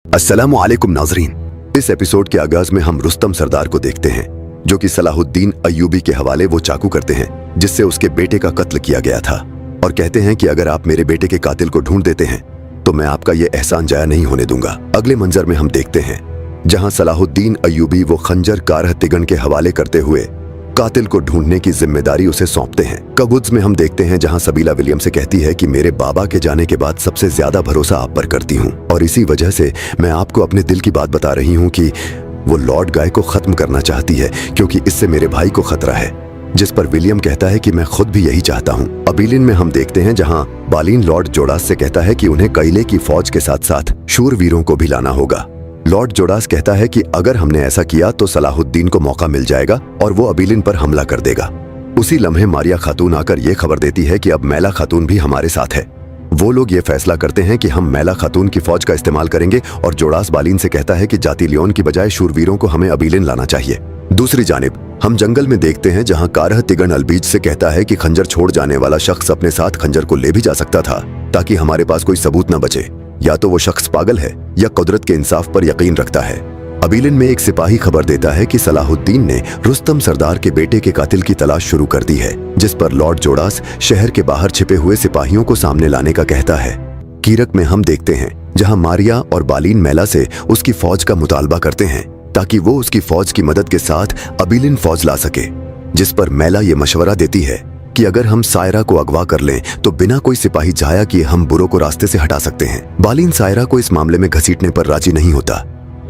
अस्सलामु अलैकुम नाज़रीन। इस एपिसोड के आगाज में हम रुस्तम सरदार को देखते हैं जो कि सलाहुद्दीन अय्यूबी के हवाले वो चाकू करते हैं जिससे उसके बेटे का कत्ल किया गया था, और कहते हैं कि अगर आप मेरे बेटे के कातिल को ढूंढ देते हैं तो मैं आपका ये एहसान जाया नहीं होने दूंगा। अगले मंजर में हम देखते हैं जहां सलाहुद्दीन अय्यूबी वो खंजर कारह तिगन के हवाले करते हुए कातिल को ढूंढने की जिम्मेदारी उसे सौंपते हैं। कबूत्स में हम देखते हैं जहां सबीला विलियम से कहती है कि मेरे बाबा के जाने के बाद सबसे ज्यादा भरोसा आप पर करती हूं, और इसी वजह से मैं आपको अपने दिल की बात बता रही हूं कि वो लॉर्ड गाय को खत्म करना चाहती है क्योंकि इससे मेरे भाई को खतरा है। जिस पर विलियम कहता है कि मैं खुद भी यही चाहता हूं। अबीलिन में हम देखते हैं जहां बालीन लॉर्ड जोडास से कहता है कि उन्हें कईले की फौज के साथ साथ शूरवीरों को भी लाना होगा। लॉर्ड जोडास कहता है कि अगर हमने ऐसा किया तो सलाहुद्दीन को मौका मिल जाएगा और वो अबीलिन पर हमला कर देगा। उसी लम्हे मारिया खातून आकर ये खबर देती है कि अब मैला खातून भी हमारे साथ है। वो लोग ये फैसला करते हैं कि हम मैला खातून की फौज का इस्तेमाल करेंगे, और जोडास बालीन से कहता है कि जाती लियोन की बजाय शूरवीरों को हमें अबीलिन लाना चाहिए। दूसरी जानिब हम जंगल में देखते हैं जहां कारह तिगन अलबीज से कहता है कि खंजर छोड़ जाने वाला शख्स अपने साथ खंजर को ले भी जा सकता था ताकि हमारे पास कोई सबूत न बचे। या तो वो शख्स पागल है या कुदरत के इंसाफ पर यकीन रखता है। अबीलिन में एक सिपाही खबर देता है कि सलाहुद्दीन ने रुस्तम सरदार के बेटे के कातिल की तलाश शुरू कर दी है, जिस पर लॉर्ड जोडास शहर के बाहर छिपे हुए सिपाहियों को सामने लाने का कहता है। कीरक में हम देखते हैं जहां मारिया और बालीन मैला से उसकी फौज का मुतालबा करते हैं ताकि वो उसकी फौज की मदद के साथ अबीलिन फौज ला सके, जिस पर मैला ये मशवरा देती है कि अगर हम सायरा को अगवा कर लें तो बिना कोई सिपाही जाया कि हम बुरों को रास्ते से हटा सकते हैं। बालीन सायरा को इस मामले में घसीटने पर राजी नहीं होता,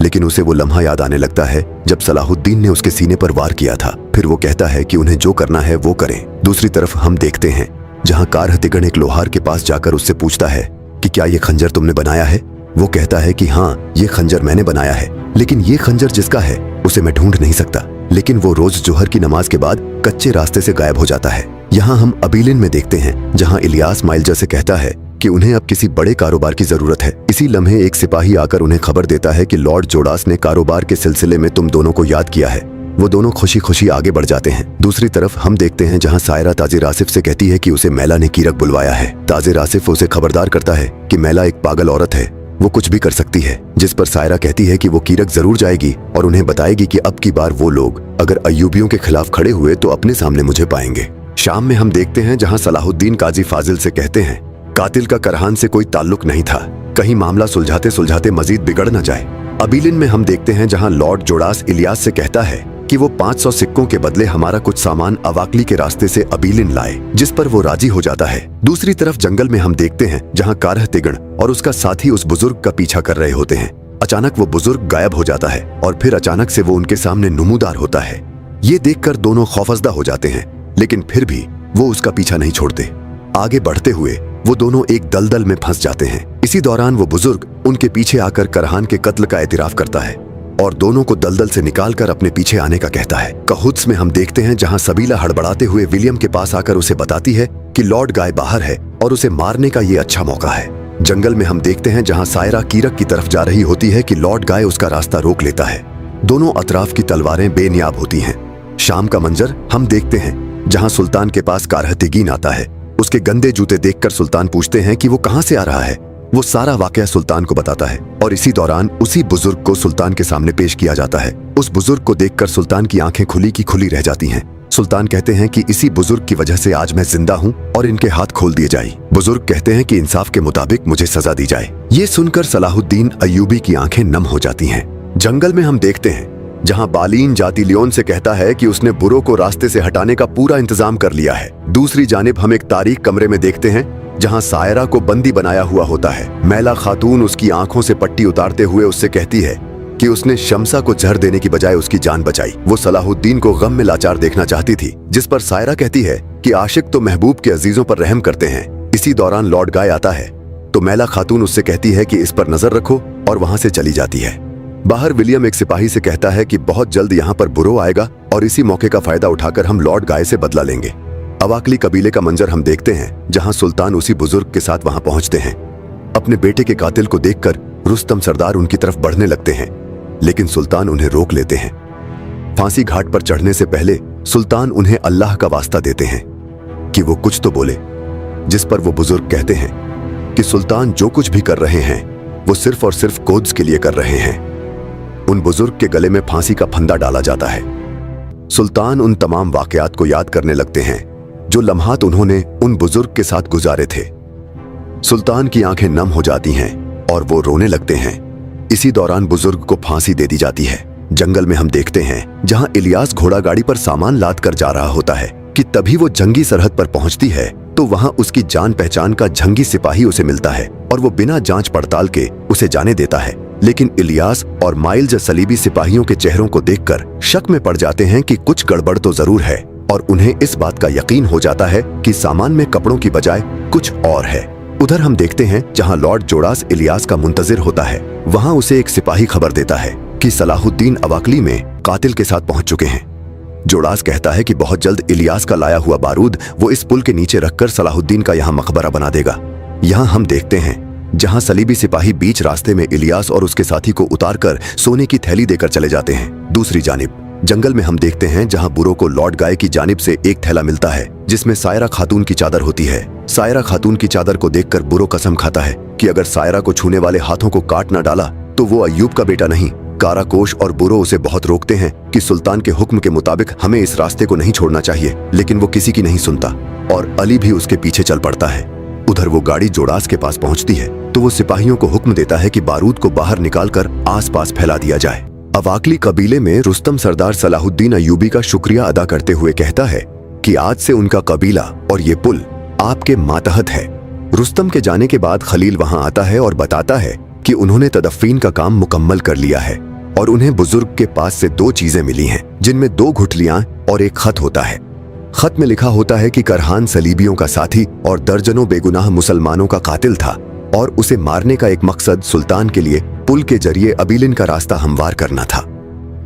लेकिन उसे वो लम्हा याद आने लगता है जब सलाहुद्दीन ने उसके सीने पर वार किया था। फिर वो कहता है कि उन्हें जो करना है वो करें। दूसरी तरफ हम देखते हैं जहां कारह तिगन एक लोहार के पास जाकर उससे पूछता है कि क्या ये खंजर तुमने बनाया है। वो कहता है कि हाँ, ये खंजर मैंने बनाया है, लेकिन ये खंजर जिसका है उसे मैं ढूंढ नहीं सकता। लेकिन वो रोज जोहर की नमाज के बाद कच्चे रास्ते से गायब हो जाता है। यहाँ हम अबीलिन में देखते हैं जहाँ इलियास माइल्जर से कहता है कि उन्हें अब किसी बड़े कारोबार की जरूरत है। इसी लम्हे एक सिपाही आकर उन्हें खबर देता है कि लॉर्ड जोडास ने कारोबार के सिलसिले में तुम दोनों को याद किया है। वो दोनों खुशी खुशी आगे बढ़ जाते हैं। दूसरी तरफ हम देखते हैं जहाँ सायरा ताजिर आसिफ से कहती है कि उसे मैला ने कीरक बुलवाया है। ताजिर आसिफ उसे खबरदार करता है कि मैला एक पागल औरत है, वो कुछ भी कर सकती है, जिस पर सायरा कहती है कि वो कीरक जरूर जाएगी और उन्हें बताएगी कि अब की बार वो लोग अगर अय्यूबियों के खिलाफ खड़े हुए तो अपने सामने मुझे पाएंगे। शाम में हम देखते हैं जहां सलाहुद्दीन काजी फाजिल से कहते हैं कातिल का करहान से कोई ताल्लुक नहीं था, कहीं मामला सुलझाते सुलझाते मजीद बिगड़ न जाए। अबीलिन में हम देखते हैं जहां लॉर्ड जोडास इलियास से कहता है कि वो 500 सिक्कों के बदले हमारा कुछ सामान अवाकली के रास्ते से अबीलिन लाए, जिस पर वो राजी हो जाता है। दूसरी तरफ जंगल में हम देखते हैं जहां कारह तिगन और उसका साथी उस बुजुर्ग का पीछा कर रहे होते हैं। अचानक वो बुजुर्ग गायब हो जाता है और फिर अचानक से वो उनके सामने नुमूदार होता है। ये देखकर दोनों खौफजदा हो जाते हैं, लेकिन फिर भी वो उसका पीछा नहीं छोड़ते। आगे बढ़ते हुए वो दोनों एक दलदल में फंस जाते हैं। इसी दौरान वो बुजुर्ग उनके पीछे आकर करहान के कत्ल का एतराफ करता है और दोनों को दलदल से निकालकर अपने पीछे आने का कहता है। कहुत्स में हम देखते हैं जहां सबीला हड़बड़ाते हुए विलियम के पास आकर उसे बताती है कि लॉर्ड गाय बाहर है और उसे मारने का ये अच्छा मौका है। जंगल में हम देखते हैं जहां सायरा कीरक की तरफ जा रही होती है कि लॉर्ड गाय उसका रास्ता रोक लेता है। दोनों अतराफ की तलवारें बेनियाब होती हैं। शाम का मंजर हम देखते हैं जहां सुल्तान के पास कारह तिगीन आता है। उसके गंदे जूते देखकर सुल्तान पूछते हैं कि वो कहां से आ रहा है। वो सारा वाकया सुल्तान को बताता है और इसी दौरान उसी बुजुर्ग को सुल्तान के सामने पेश किया जाता है। उस बुजुर्ग को देखकर सुल्तान की आंखें खुली की खुली रह जाती हैं। सुल्तान कहते हैं कि इसी बुजुर्ग की वजह से आज मैं जिंदा हूँ और इनके हाथ खोल दिए जाए। बुजुर्ग कहते हैं कि इंसाफ के मुताबिक मुझे सजा दी जाए। ये सुनकर सलाहुद्दीन अय्यूबी की आंखें नम हो जाती हैं। जंगल में हम देखते हैं जहां बालीन जाती लियोन से कहता है कि उसने बुरों को रास्ते से हटाने का पूरा इंतजाम कर लिया है। दूसरी जानिब हम एक तारीक कमरे में देखते हैं जहां सायरा को बंदी बनाया हुआ होता है। मैला खातून उसकी आंखों से पट्टी उतारते हुए उससे कहती है कि उसने शमसा को जहर देने की बजाय उसकी जान बचाई। वो सलाहुद्दीन को गम में लाचार देखना चाहती थी, जिस पर सायरा कहती है कि आशिक तो महबूब के अजीजों पर रहम करते हैं। इसी दौरान लॉर्ड गाय आता है तो मैला खातून उससे कहती है कि इस पर नजर रखो और वहां से चली जाती है। बाहर विलियम एक सिपाही से कहता है कि बहुत जल्द यहाँ पर बुरो आएगा और इसी मौके का फायदा उठाकर हम लॉर्ड गाय से बदला लेंगे। अवाकली कबीले का मंजर हम देखते हैं जहां सुल्तान उसी बुजुर्ग के साथ वहां पहुंचते हैं। अपने बेटे के कातिल को देखकर रुस्तम सरदार उनकी तरफ बढ़ने लगते हैं, लेकिन सुल्तान उन्हें रोक लेते हैं। फांसी घाट पर चढ़ने से पहले सुल्तान उन्हें अल्लाह का वास्ता देते हैं कि वो कुछ तो बोले, जिस पर वो बुजुर्ग कहते हैं कि सुल्तान जो कुछ भी कर रहे हैं वो सिर्फ और सिर्फ कोद्स के लिए कर रहे हैं। उन बुजुर्ग के गले में फांसी का फंदा डाला जाता है। सुल्तान उन तमाम वाकयात को याद करने लगते हैं जो लम्हात उन्होंने उन बुजुर्ग के साथ गुजारे थे। सुल्तान की आंखें नम हो जाती हैं और वो रोने लगते हैं। इसी दौरान बुजुर्ग को फांसी दे दी जाती है। जंगल में हम देखते हैं जहां इलियास घोड़ा गाड़ी पर सामान लाद कर जा रहा होता है कि तभी वो जंगी सरहद पर पहुंचती है तो वहां उसकी जान पहचान का जंगी सिपाही उसे मिलता है और वो बिना जांच पड़ताल के उसे जाने देता है। लेकिन इलियास और माइल्स सलीबी सिपाहियों के चेहरों को देखकर शक में पड़ जाते हैं कि कुछ गड़बड़ तो जरूर है और उन्हें इस बात का यकीन हो जाता है कि सामान में कपड़ों की बजाय कुछ और है। उधर हम देखते हैं जहां लॉर्ड जोड़ास इलियास का मुंतजिर होता है, वहां उसे एक सिपाही खबर देता है कि सलाहुद्दीन अवाकली में कातिल के साथ पहुंच चुके हैं। जोड़ास कहता है कि बहुत जल्द इलियास का लाया हुआ बारूद वो इस पुल के नीचे रखकर सलाहुद्दीन का यहाँ मकबरा बना देगा। यहाँ हम देखते हैं जहाँ सलीबी सिपाही बीच रास्ते में इलियास और उसके साथी को उतारकर सोने की थैली देकर चले जाते हैं। दूसरी जानिब जंगल में हम देखते हैं जहाँ बुरो को लॉर्ड गाय की जानिब से एक थैला मिलता है जिसमें सायरा खातून की चादर होती है। सायरा खातून की चादर को देखकर बुरो कसम खाता है कि अगर सायरा को छूने वाले हाथों को काट न डाला तो वो अय्यूब का बेटा नहीं। काराकोश और बुरो उसे बहुत रोकते हैं कि सुल्तान के हुक्म के मुताबिक हमें इस रास्ते को नहीं छोड़ना चाहिए, लेकिन वो किसी की नहीं सुनता और अली भी उसके पीछे चल पड़ता है। उधर वो गाड़ी जोड़ास के पास पहुंचती है तो वो सिपाहियों को हुक्म देता है कि बारूद को बाहर निकालकर आसपास फैला दिया जाए। अवाकली कबीले में रुस्तम सरदार सलाहुद्दीन अय्यूबी का शुक्रिया अदा करते हुए कहता है कि आज से उनका कबीला और ये पुल आपके मातहत है। रुस्तम के जाने के बाद खलील वहां आता है और बताता है कि उन्होंने तदफीन का काम मुकम्मल कर लिया है और उन्हें बुजुर्ग के पास से 2 चीजें मिली हैं जिनमें 2 गुठलियां और एक खत होता है। खत में लिखा होता है कि करहान सलीबियों का साथी और दर्जनों बेगुनाह मुसलमानों का कातिल था और उसे मारने का एक मकसद सुल्तान के लिए पुल के जरिए अबीलिन का रास्ता हमवार करना था।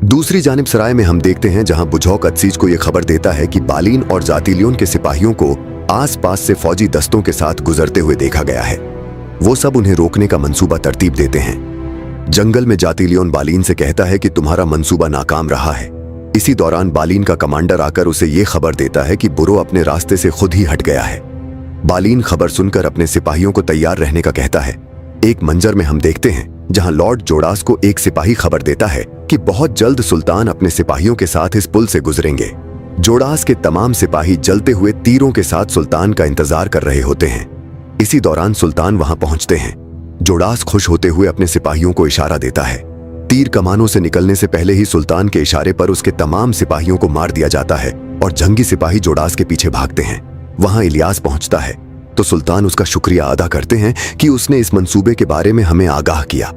दूसरी जानिब सराय में हम देखते हैं जहां बुझौक अदसीज को यह खबर देता है कि बालीन और जातिलियोन के सिपाहियों को आसपास से फौजी दस्तों के साथ गुजरते हुए देखा गया है। वो सब उन्हें रोकने का मंसूबा तरतीब देते हैं। जंगल में जातिलियोन बालीन से कहता है कि तुम्हारा मंसूबा नाकाम रहा है। इसी दौरान बालीन का कमांडर आकर उसे ये खबर देता है कि बुरो अपने रास्ते से खुद ही हट गया है। बालीन खबर सुनकर अपने सिपाहियों को तैयार रहने का कहता है। एक मंजर में हम देखते हैं जहां लॉर्ड जोड़ास को एक सिपाही खबर देता है कि बहुत जल्द सुल्तान अपने सिपाहियों के साथ इस पुल से गुजरेंगे। जोड़ास के तमाम सिपाही जलते हुए तीरों के साथ सुल्तान का इंतजार कर रहे होते हैं। इसी दौरान सुल्तान वहां पहुंचते हैं। जोड़ास खुश होते हुए अपने सिपाहियों को इशारा देता है। तीर कमानों से निकलने से पहले ही सुल्तान के इशारे पर उसके तमाम सिपाहियों को मार दिया जाता है और जंगी सिपाही जोड़ास के पीछे भागते हैं। वहां इलियास पहुंचता है तो सुल्तान उसका शुक्रिया अदा करते हैं कि उसने इस मंसूबे के बारे में हमें आगाह किया।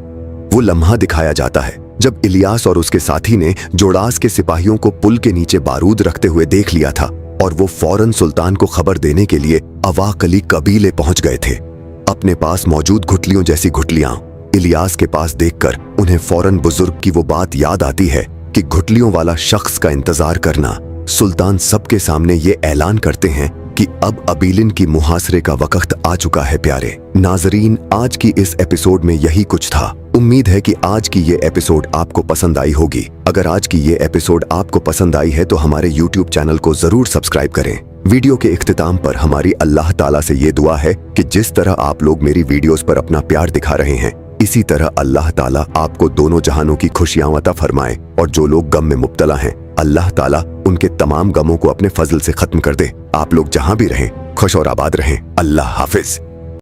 वो लम्हा दिखाया जाता है जब इलियास और उसके साथी ने जोड़ास के सिपाहियों को पुल के नीचे बारूद रखते हुए देख लिया था और वो फौरन सुल्तान को खबर देने के लिए अवाकली कबीले पहुंच गए थे। अपने पास मौजूद घुटलियों जैसी घुटलियां इलियास के पास देखकर उन्हें फौरन बुजुर्ग की वो बात याद आती है कि घुटलियों वाला शख्स का इंतजार करना। सुल्तान सबके सामने ये ऐलान करते हैं कि अब अबीलिन की मुहासरे का वक्त आ चुका है। प्यारे नाजरीन, आज की इस एपिसोड में यही कुछ था। उम्मीद है कि आज की ये एपिसोड आपको पसंद आई होगी। अगर आज की ये एपिसोड आपको पसंद आई है तो हमारे YouTube चैनल को जरूर सब्सक्राइब करें। वीडियो के इख्तिताम पर हमारी अल्लाह ताला से ये दुआ है कि जिस तरह आप लोग मेरी वीडियोस पर अपना प्यार दिखा रहे हैं, इसी तरह अल्लाह ताला आपको दोनों जहानों की खुशियां अता फरमाए और जो लोग गम में मुब्तला हैं, अल्लाह ताला उनके तमाम गमों को अपने फजल से खत्म कर दे। आप लोग जहां भी रहें खुश और आबाद रहें। अल्लाह हाफिज।